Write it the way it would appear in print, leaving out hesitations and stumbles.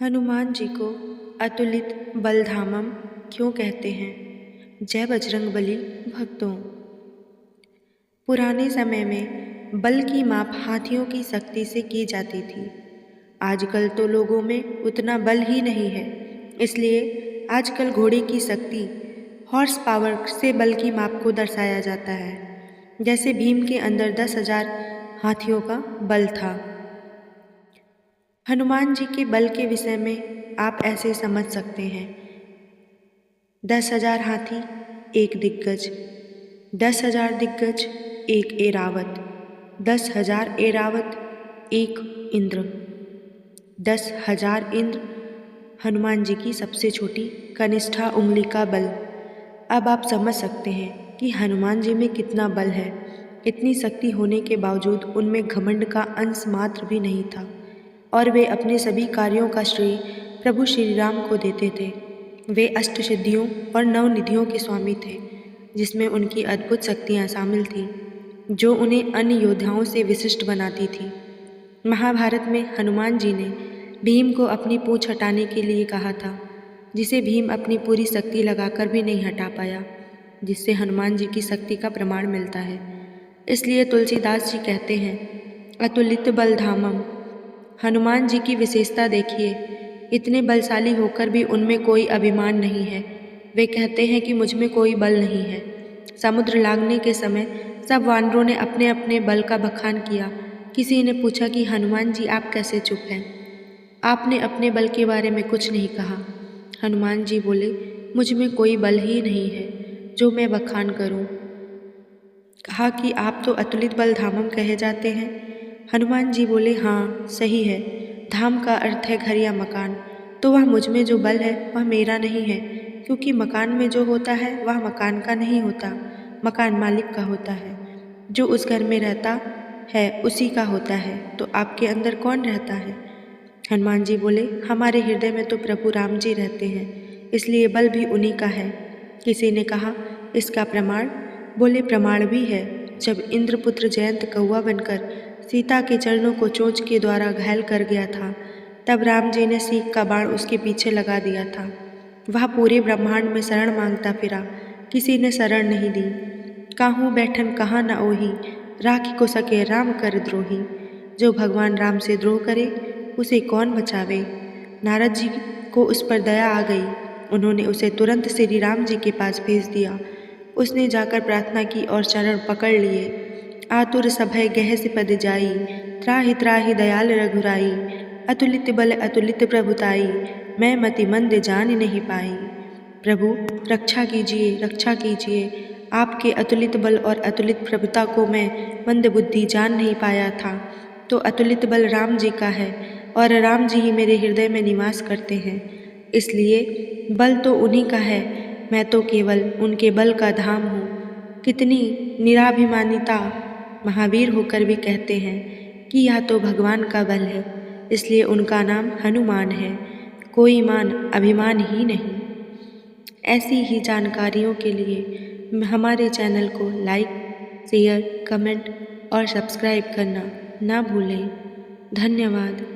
हनुमान जी को अतुलित बलधामम क्यों कहते हैं? जय बजरंगबली भक्तों। पुराने समय में बल की माप हाथियों की शक्ति से की जाती थी। आजकल तो लोगों में उतना बल ही नहीं है, इसलिए आजकल घोड़े की शक्ति हॉर्स पावर से बल की माप को दर्शाया जाता है। जैसे भीम के अंदर 10,000 हाथियों का बल था। हनुमान जी के बल के विषय में आप ऐसे समझ सकते हैं। 10,000 हाथी एक दिग्गज, 10,000 दिग्गज एक एरावत, 10,000 एरावत एक इंद्र, 10,000 इंद्र हनुमान जी की सबसे छोटी कनिष्ठा उंगली का बल। अब आप समझ सकते हैं कि हनुमान जी में कितना बल है। इतनी शक्ति होने के बावजूद उनमें घमंड का अंश मात्र भी नहीं था और वे अपने सभी कार्यों का श्रेय प्रभु श्री राम को देते थे। वे अष्टसिद्धियों और नवनिधियों के स्वामी थे, जिसमें उनकी अद्भुत शक्तियाँ शामिल थीं, जो उन्हें अन्य योद्धाओं से विशिष्ट बनाती थी। महाभारत में हनुमान जी ने भीम को अपनी पूंछ हटाने के लिए कहा था, जिसे भीम अपनी पूरी शक्ति लगाकर भी नहीं हटा पाया, जिससे हनुमान जी की शक्ति का प्रमाण मिलता है। इसलिए तुलसीदास जी कहते हैं, अतुलित बलधामम। हनुमान जी की विशेषता देखिए, इतने बलशाली होकर भी उनमें कोई अभिमान नहीं है। वे कहते हैं कि मुझ में कोई बल नहीं है। समुद्र लांघने के समय सब वानरों ने अपने अपने बल का बखान किया। किसी ने पूछा कि हनुमान जी आप कैसे चुप हैं? आपने अपने बल के बारे में कुछ नहीं कहा। हनुमान जी बोले, मुझ में कोई बल ही नहीं है जो मैं बखान करूं। कहा कि आप तो अतुलित बल धामम कहे जाते हैं। हनुमान जी बोले, हाँ सही है, धाम का अर्थ है घर या मकान, तो वह मुझ में जो बल है वह मेरा नहीं है, क्योंकि मकान में जो होता है वह मकान का नहीं होता, मकान मालिक का होता है। जो उस घर में रहता है उसी का होता है। तो आपके अंदर कौन रहता है? हनुमान जी बोले, हमारे हृदय में तो प्रभु राम जी रहते हैं, इसलिए बल भी उन्हीं का है। किसी ने कहा, इसका प्रमाण? बोले, प्रमाण भी है। जब इंद्रपुत्र जयंत कौवा बनकर सीता के चरणों को चोंच के द्वारा घायल कर गया था, तब राम जी ने सीख का बाण उसके पीछे लगा दिया था। वह पूरे ब्रह्मांड में शरण मांगता फिरा, किसी ने शरण नहीं दी। काहू बैठन कहाँ न ओही, राखी को सके राम कर द्रोही। जो भगवान राम से द्रोह करे उसे कौन बचावे? नारद जी को उस पर दया आ गई। उन्होंने उसे तुरंत श्री राम जी के पास भेज दिया। उसने जाकर प्रार्थना की और चरण पकड़ लिए। आतुर सभय गहस पद जाई, त्राहि त्राहि दयाल रघुराई। अतुलित बल अतुलित प्रभुताई, मैं मति मंद जान नहीं पाई। प्रभु रक्षा कीजिए, रक्षा कीजिए। आपके अतुलित बल और अतुलित प्रभुता को मैं मंद बुद्धि जान नहीं पाया था। तो अतुलित बल राम जी का है और राम जी ही मेरे हृदय में निवास करते हैं, इसलिए बल तो उन्हीं का है, मैं तो केवल उनके बल का धाम हूँ। कितनी निराभिमानिता! महावीर होकर भी कहते हैं कि यह तो भगवान का बल है, इसलिए उनका नाम हनुमान है। कोई मान अभिमान ही नहीं। ऐसी ही जानकारियों के लिए हमारे चैनल को लाइक, शेयर, कमेंट और सब्सक्राइब करना ना भूलें। धन्यवाद।